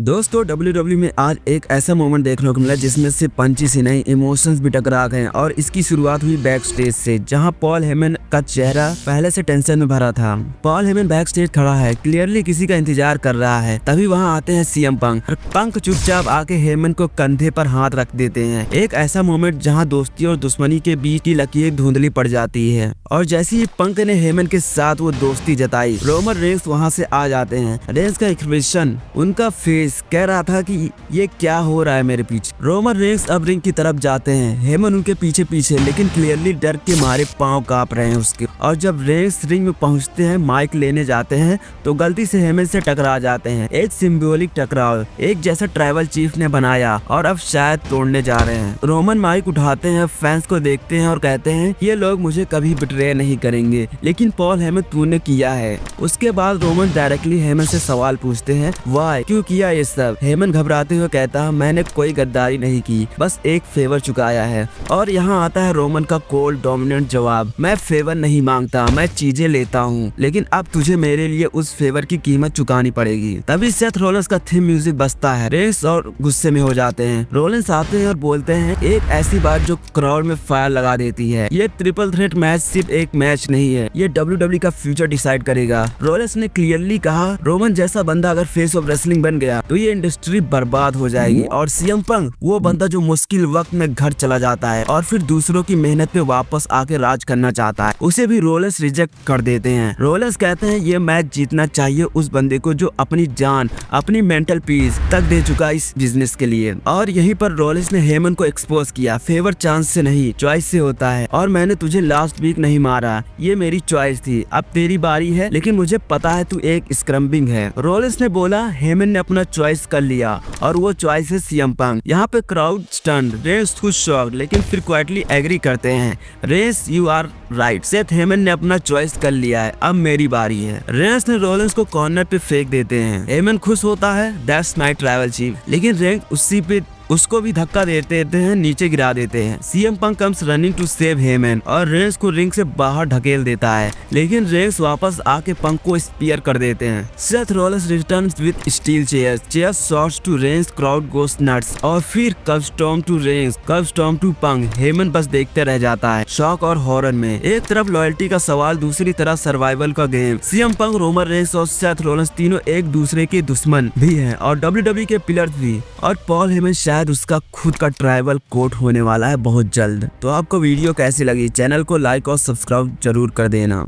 दोस्तों WWE में आज एक ऐसा मोमेंट देखने को मिला जिसमें से पंचेस ही नहीं इमोशंस भी टकरा गए और इसकी शुरुआत हुई बैक स्टेज से, जहां पॉल हेमन का चेहरा पहले से टेंशन में भरा था। पॉल हेमन बैक स्टेज खड़ा है, क्लियरली किसी का इंतजार कर रहा है। तभी वहां आते हैं सीएम पंक और पंक चुपचाप आके हेमन को कंधे पर हाथ रख देते हैं। एक ऐसा मोमेंट जहां दोस्ती और दुश्मनी के बीच की लकीर धुंधली पड़ जाती है और जैसे ही पंक ने हेमन के साथ वो दोस्ती जताई, रोमन रेंस वहां से आ जाते हैं। रेंस का एक्सप्रेशन, उनका फेस कह रहा था कि ये क्या हो रहा है मेरे पीछे। रोमन रेंस अब रिंग की तरफ जाते हैं, हेमन उनके पीछे पीछे, लेकिन क्लियरली डर के मारे पांव कांप रहे हैं उसके। और जब रेंस रिंग में पहुंचते हैं, माइक लेने जाते हैं तो गलती से हेमन से टकरा जाते हैं। एक सिंबॉलिक टकराव, एक जैसा ट्राइबल चीफ ने बनाया और अब शायद तोड़ने जा रहे हैं। रोमन माइक उठाते हैं, फैंस को देखते हैं और कहते हैं ये लोग मुझे कभी बिट्रे नहीं करेंगे, लेकिन पॉल हेमन तूने किया है। उसके बाद रोमन डायरेक्टली हेमन से सवाल पूछते हैं, वाई, क्यों किया ये सब। हेमन घबराते हुए कहता, मैंने कोई गद्दारी नहीं की, बस एक फेवर चुकाया है। और यहाँ आता है रोमन का कोल्ड डोमिनेंट जवाब, मैं फेवर नहीं मांगता, मैं चीजें लेता हूँ, लेकिन अब तुझे मेरे लिए उस फेवर की कीमत चुकानी पड़ेगी। तभी सेथ रोलेंस का थीम म्यूजिक बजता है। रेंस और गुस्से में हो जाते हैं। रोलेंस आते हैं और बोलते हैं, एक ऐसी बात जो क्राउड में फायर लगा देती है। ये ट्रिपल थ्रेट मैच सिर्फ एक मैच नहीं है, ये WWE का फ्यूचर डिसाइड करेगा। रोलेंस ने क्लियरली कहा, रोमन जैसा बंदा अगर फेस ऑफ रेसलिंग बन गया तो ये इंडस्ट्री बर्बाद हो जाएगी। और सीएम पंक वो बंदा जो मुश्किल वक्त में घर चला जाता है और फिर दूसरों की मेहनत पे वापस आके राज करना चाहता है, उसे भी रोलेंस रिजेक्ट कर देते हैं। रोलेंस कहते हैं ये मैच जीतना चाहिए उस बंदे को जो अपनी जान, अपनी मेंटल पीस तक दे चुका इस बिजनेस के लिए। और यहीं पर रोलेंस ने हेमन को एक्सपोज किया, फेवर चांस से नहीं चॉइस से होता है, और मैंने तुझे लास्ट वीक नहीं मारा, ये मेरी चॉइस थी, अब तेरी बारी है, लेकिन मुझे पता है तू एक स्क्रम्बिंग है। रोलेंस ने बोला, हेमन ने अपना चॉइस कर लिया और वो चॉइस है सीएम पंक। यहाँ पे क्राउड स्टन्ड, रेंस खुद शॉक्ड, लेकिन फिर क्वाइटली एग्री करते हैं, Reigns you are right, Seth Heyman ने अपना चॉइस कर लिया है, अब मेरी बारी है। रेंस ने रोलेंस को कॉर्नर पे फेंक देते हैं। हेमन खुश होता है, दैट्स माय ट्राइबल चीफ, लेकिन रेंस उसी पे उसको भी धक्का देते हैं, नीचे गिरा देते हैं। CM Punk comes running to save Heyman और रेंस को रिंग से बाहर ढकेल देता है, लेकिन रेंस वापस आके पंक को स्पीयर कर देते हैं। Seth Rollins returns with steel chairs shots to Reigns, crowd goes nuts, और फिर curb stomp to Reigns, curb stomp to Punk. Heyman बस देखते रह जाता है, शॉक और हॉरर में। एक तरफ लॉयल्टी का सवाल, दूसरी तरफ सर्वाइवल का game. CM Punk, Roman Reigns और सेथ रोलेंस तीनों एक दूसरे के दुश्मन भी हैं और WWE के पिलर्स भी। और पॉल हेमन शायद उसका खुद का ट्राइबल कोर्ट होने वाला है बहुत जल्द। तो आपको वीडियो कैसी लगी, चैनल को लाइक और सब्सक्राइब जरूर कर देना।